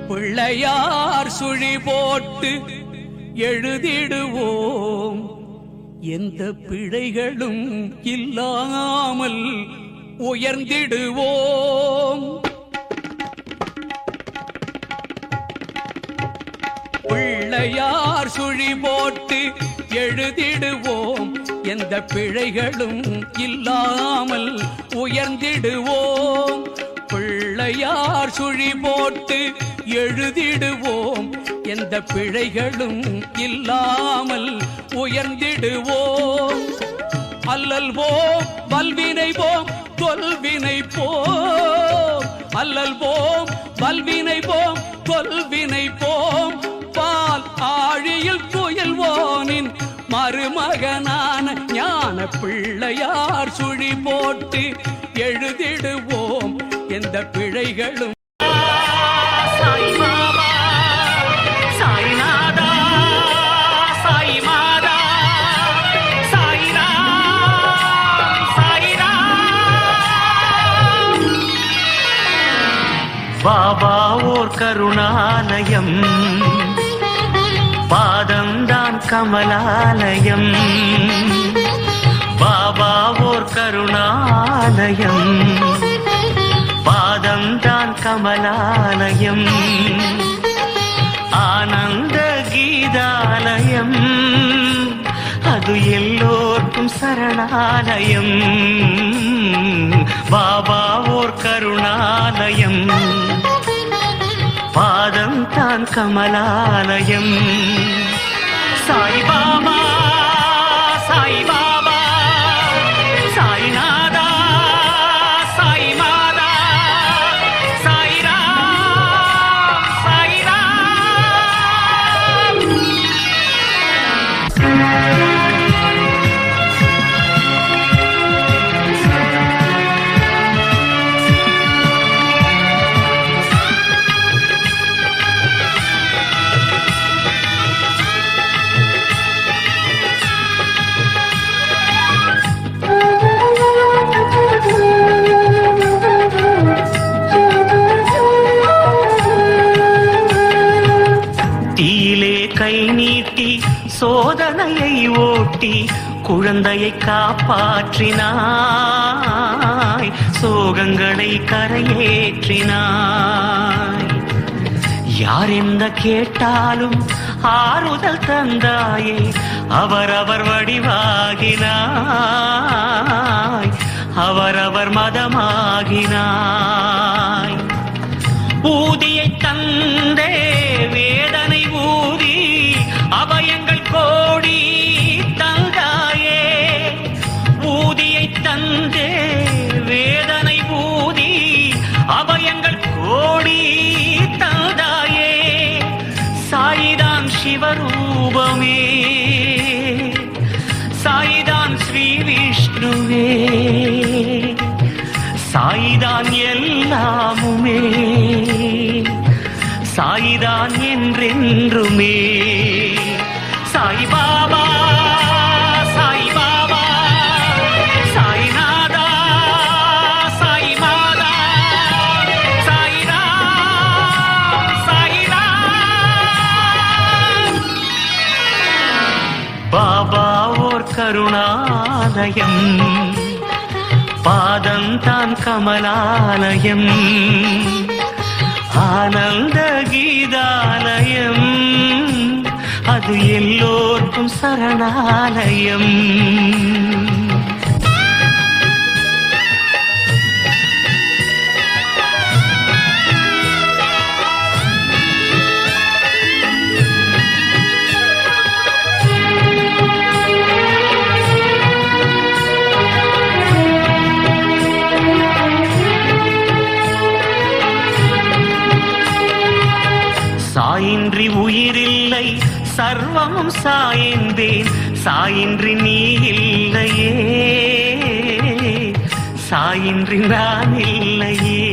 பிள்ளையார் சுழி போட்டு எழுதிடுவோம், எந்த பிழைகளும் இல்லாமல் உயர்ந்திடுவோம். பிள்ளையார் சுழி போட்டு எழுதிடுவோம், எந்த பிழைகளும் இல்லாமல் உயர்ந்திடுவோம். பிள்ளையார் சுழி போட்டு எழுதிடுவோம், எந்த பிழைகளும் இல்லாமல் உயர்ந்திடுவோம். அல்லல் போம் வல்வினை போம் தொல்வினை போம், அல்லல் போம் வல்வினை போம் தொல்வினை போம். பால் ஆழியில் துயில்வோனின் மருமகனான ஞான பிள்ளையார் சுழி போட்டு எழுதிடுவோம், எந்த பிழைகளும் பாபா ஓர் கருணாலயம், பாதம்தான் கமலாலயம். பாபா ஓர் கருணாலயம், பாதம்தான் கமலாலயம். ஆனந்த கீதாலயம், அது எல்லோர்க்கும் சரணாலயம். பாபா ஓர் கருணாலயம், பாதம் தான் கமலாலயம். சாய் பாபா சாய் பாபா, சாய்நாதா சாய் மாதா, சாய் ராம் சாய் ராம். கை நீட்டி சோதனையை ஓட்டி குழந்தையை காப்பாற்றினாய், சோகங்களை கரையேற்றினாய். யார் எந்த கேட்டாலும் ஆறுதல் தந்தாயே, அவரவர் வடிவாகினாய், அவரவர் மதமாகினாய். ஊதியை தந்தே வேதனை ஊதி அபயங்கள் கோடி தந்தாயே. ஊதியை தந்தே வேதனை ஊதி அபயங்கள் கோடி தந்தாயே. சாயிதான் சிவரூபமே, சாயிதான் ஸ்ரீ விஷ்ணுவே, சாயிதான் எல்லாமுமே, சாயிதான் என்றென்றுமே. சாய் பாபா சாய் பாபா, சாய்நாதா சாய் மாதா, சாய் ராம் சாய் ராம். பாபா ஓர் கருணாலயம், பாதம் தான் கமலாலயம். ஆனந்த கீதாலயம், அது எல்லோர்க்கும் சரணாலயம். சாயின்றி உயிரில்லை, சர்வமும் சாயந்தேன், சாயின்றி நீ இல்லையே, சாயின்றி நான் இல்லையே.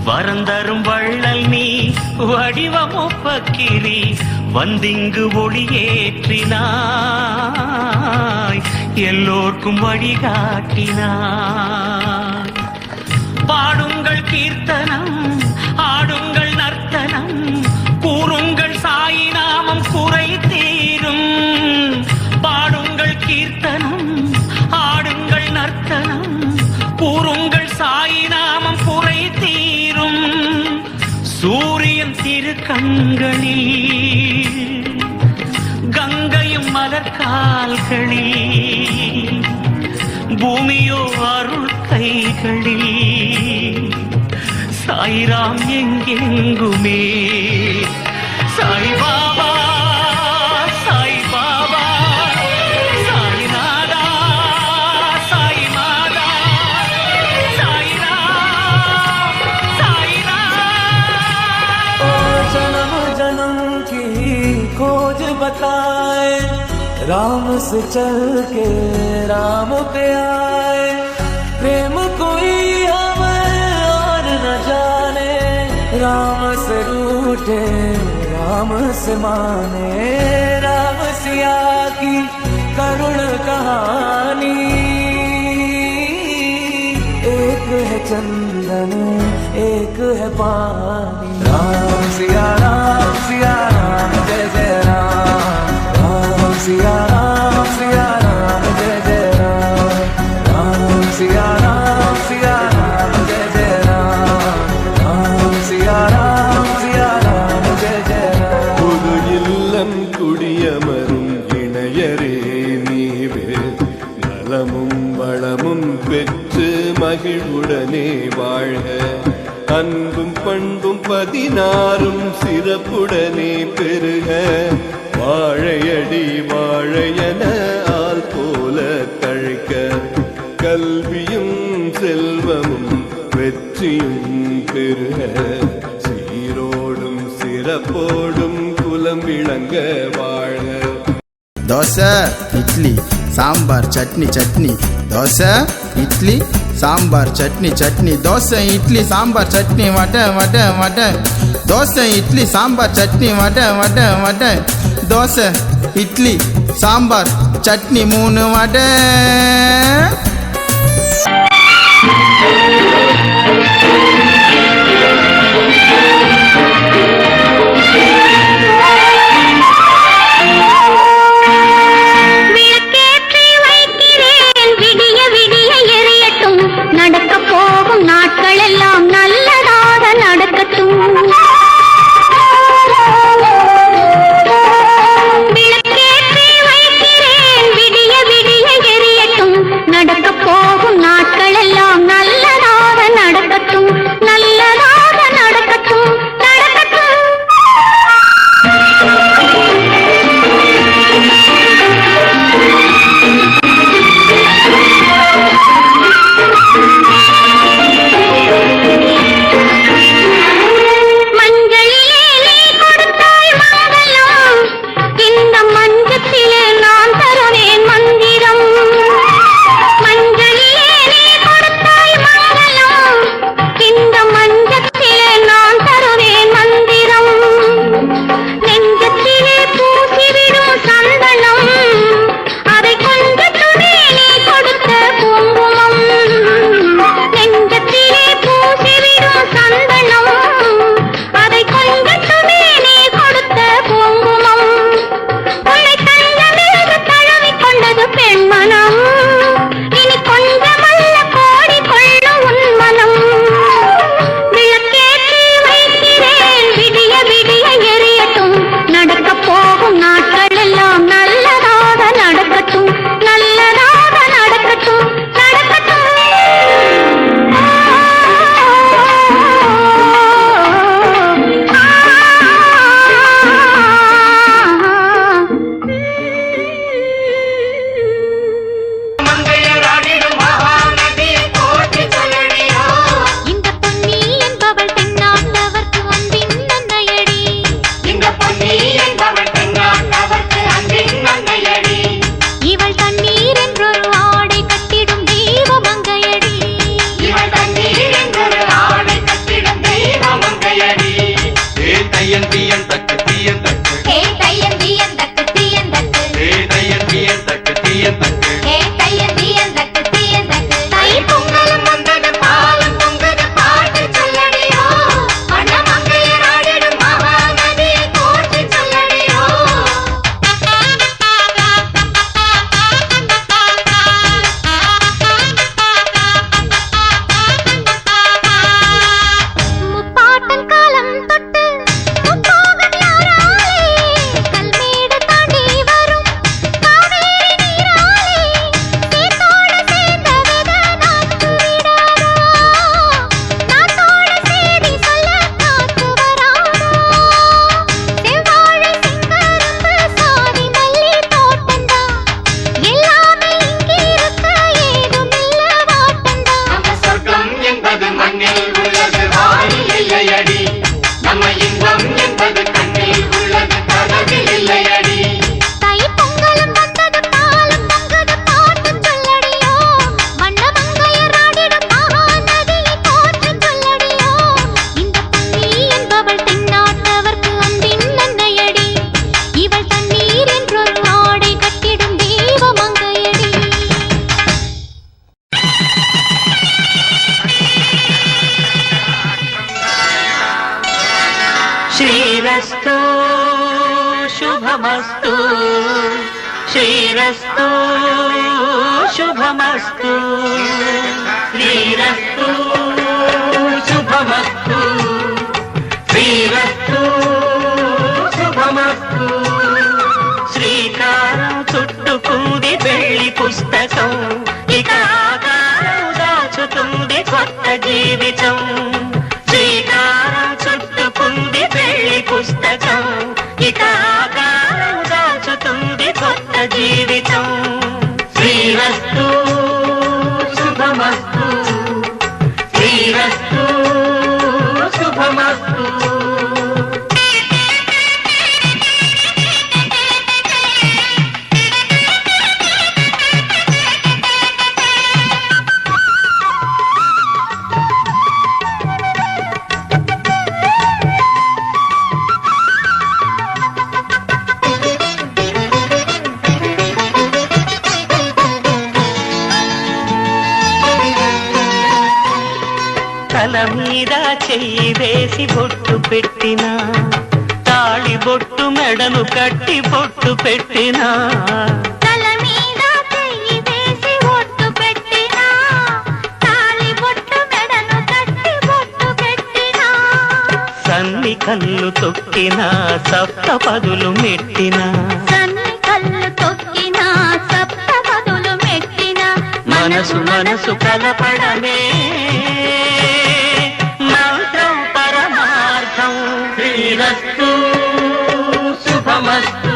வரந்தரும் வள்ளல் நீ, வடிவமொப்பக்கிரி, வந்திங்கு ஒளியேற்றினாய், எல்லோர்க்கும் வழிகாட்டினாய். பாடுங்கள் கீர்த்தனம், ஆடு கண்களில் கங்கையும் மலர்கால்களில் பூமியோ அருள் கைகளில் சாய்ராம் எங்கெங்குமே சாய் பாபா சாய் பாபா சாய்நாதா சாய் மாதா சாய்ராம் சாய்ராம் जन्म जन्म की खोज बताए राम से चल के राम पे आए प्रेम कोई हमें और न जाने राम से रूठे राम से माने राम सिया की करुण कहानी एक है चंदन एक है पानी राम सिया राम जय जय राम राम सिया राम जय जय राम राम सिया राम जय जय राम राम सिया राम जय जय राम புது இல்லம் குடியமரும் இணையரே நீவே நலமும் வளமும் பெற்று மகிழ்வுடனே வாழ்க அன்பும் பண்பும் 16 சிறப்புடனே பெருக வாழையடி வாழையன ஆள் போல தழைக்க கல்வியும் செல்வமும் வெற்றியும் பெருக சீரோடும் சிறப்போடும் குலம் விளங்க வாழ்க தோசை இட்லி சாம்பார் சட்னி சட்னி தோசை இட்லி சாம்பார் சட்னி சட்னி தோசை இட்லி சாம்பார் சட்னி வடை வடை வடை தோசை இட்லி சாம்பார் சட்னி வடை வடை வடை தோசை இட்லி சாம்பார் சட்னி 3 வடை நடக்க போகும் நாட்கள் எல்லாம் நல்லதாக நடக்கட்டும் விளக்கேற்றி வைக்கிறேன் விடிய விடிய எரியட்டும் நடக்க శ్రీరస్తు శుభమస్తు శ్రీరస్తు శుభమస్తు శ్రీరస్తు శుభమస్తు శ్రీరస్తు శుభమస్తు శ్రీకారం చుట్టుకుంది పెళ్లి పుస్తకం ఇక ఆకారం దాచుతుంది కొత్త జీవితం శ్రీకారం చుట్టుకుంది పెళ్లి పుస్తకం ఇక ఆకారం దాచుతుంది కొత్త జీవితం శ్రీరస్తు శుభమస్తు శ్రీరస్తు శుభమస్తు తల మీద చెయ్యి వేసి బొట్టు పెట్టినా తాళి బొట్టు మెడను కట్టి బొట్టు పెట్టినా తల మీద చెయ్యి వేసి బొట్టు పెట్టినా తాళి బొట్టు మెడను కట్టి బొట్టు పెట్టినా సన్ని కళ్ళు తొక్కినా సప్త పదులు మెట్టినా సన్ని కళ్ళు తొక్కినా సప్త పదులు మెట్టినా మనసు మనసు కలపడమే మంత్రం పరమార్థం శ్రీరస్తు శుభమస్తు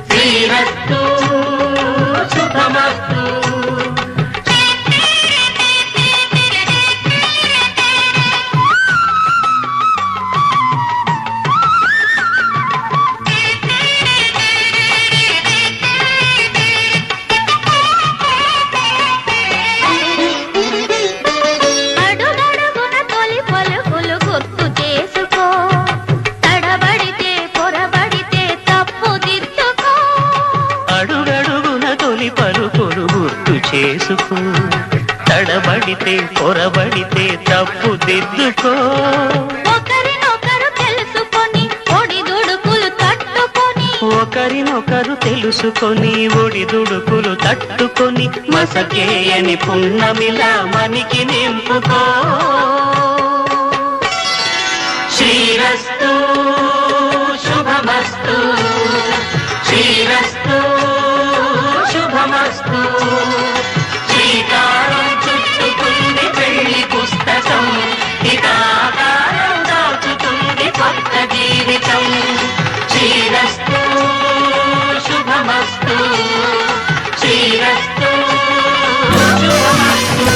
శ్రీరస్తు శుభమస్తు అడుగడుగున తొలి పలుకులు గుర్తు చేసుకో తడబడితే పొరబడితే తప్పు దిద్దుకో అడుగడుగున తొలి పలుకులు గుర్తు చేసుకో తడబడితే పొరబడితే తప్పు దిద్దుకో ఒకరినొకరు తెలుసుకొని ఒడిదుడుకులు తట్టుకొని ఒకరినొకరు తెలుసుకొని ఒడిదుడుకులు తట్టుకొని మసకేయని పున్నమిలా మనికి నింపుకో శ్రీరస్తు శుభమస్తు శ్రీరస్తు శుభమస్తు శ్రీకారం చుట్టుకుంది పెళ్లి పుస్తకం ఇక ఆకారం దాచుతుంది కొత్త జీవితం శ్రీరస్తు శుభమస్తు శ్రీరస్తు శుభమస్తు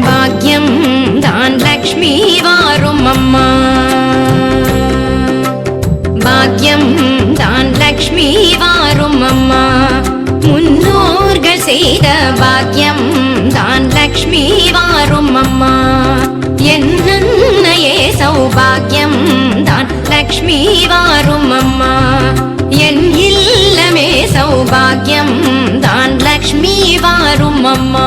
భాగ్యం దాన్ లక్ష్మీ వారుమమ్మ ഭാഗ്യം താൻ ലക്ഷ്മി വാരുമമ്മ മുന്നോർകൾ ചെയ്ത ഭാഗ്യം താൻ ലക്ഷ്മി വാരുമമ്മ എന്നയെ സൗഭാഗ്യം താൻ ലക്ഷ്മി വാരുമമ്മ എൻ ഇല്ലമേ സൗഭാഗ്യം താൻ ലക്ഷ്മി വാരുമമ്മ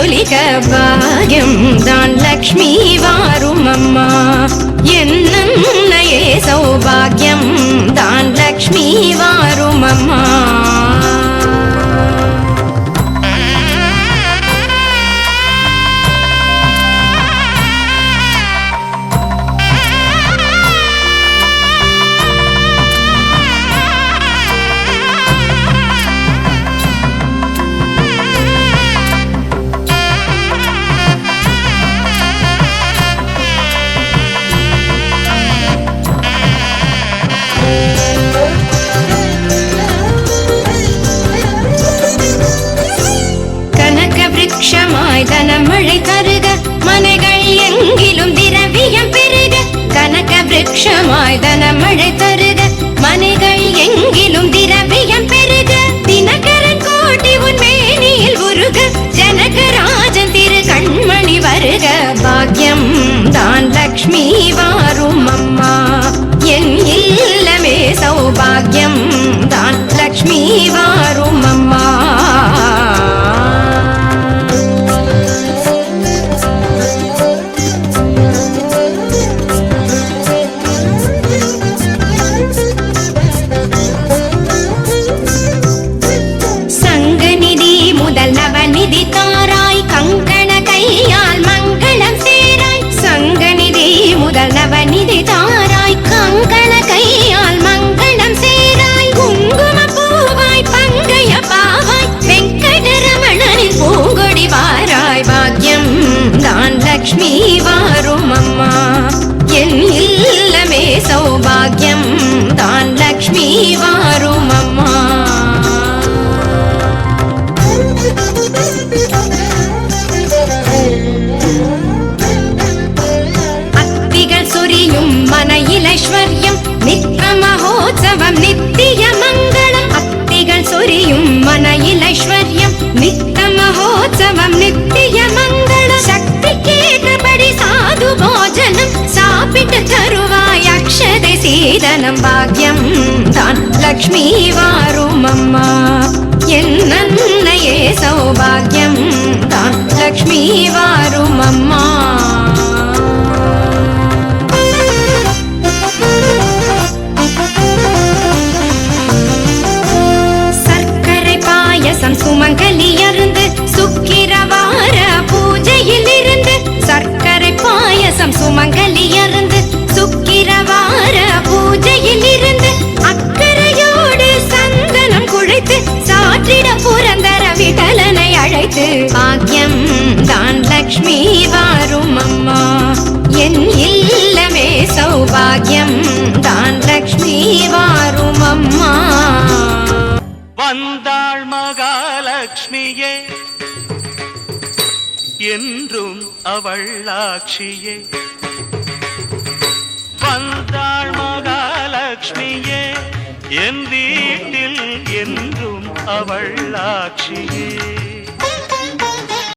ஜொலிக்க பாக்யம் தான் லக்ஷ்மி வாரும் அம்மா என்னையே சௌபாகியம் தான் லக்ஷ்மி வாரும் அம்மா தனமழை தருக மனைகள் எங்கிலும் திரவியம் பெருக கனக விருட்சமாய் தனமழை தருக மனைகள் எங்கிலும் திரவியம் பெருக தினகரன் கோட்டி உன் மேனியில் உருக ஜனகராஜன் திரு கண்மணி வருக பாக்யம் தான் லக்ஷ்மி வாரும் அம்மா என் இல்லமே சௌபாகியம் தான் லக்ஷ்மி வாரும் அம்மா நவநிதி தாராய் கங்கண கையால் மங்களம் சேராய் சங்கநிதி முதல் நவநிதி தாராய் கங்கண கையால் மங்களம் சேராய் குங்கும பூவாய் பங்கைய பாவாய் வெங்கடரமணனின் பூங்கொடி வாராய் பாக்யம் தான் லக்ஷ்மி வாரும் அம்மா என் இல்லமே சௌபாகியம் தான் லக்ஷ்மி வாரும் அம்மா மனையிலைஸ்வர்யம் நித்ய மகோத்சவம் நித்திய மங்களம் அத்திகள் சொரியும் மனையிலைஸ்வர்யம் நித்ய மகோத்சவம் நித்திய மங்களம் சக்தி கேட்டபடி சாது போஜனம் சாப்பிட்டு தருவாய் அக்ஷதை சீதனம் பாக்யம் தான் லக்ஷ்மி வாரும் அம்மா என்னையே சௌபாகியம் தான் லக்ஷ்மி வாரும் அம்மா சுமங்கலி அருந்து சுக்கிரவார பூஜையில் இருந்து சர்க்கரை பாயசம் சுமங்கலி அருந்து சுக்கிரவார பூஜையில் இருந்து அக்கறையோடு சந்தனம் குழைத்து சாற்றிட புரந்தர விடலனை அழைத்து பாக்யம் தான் லக்ஷ்மி வாரும் அம்மா என் இல்லமே சௌபாகியம் தான் லக்ஷ்மி வாரும் அம்மா வந்தாள் மகாலட்சுமியே என்றும் அவள் ஆட்சியே வந்தாள் மகாலட்சுமியே என் வீட்டில் என்றும் அவள் ஆட்சியே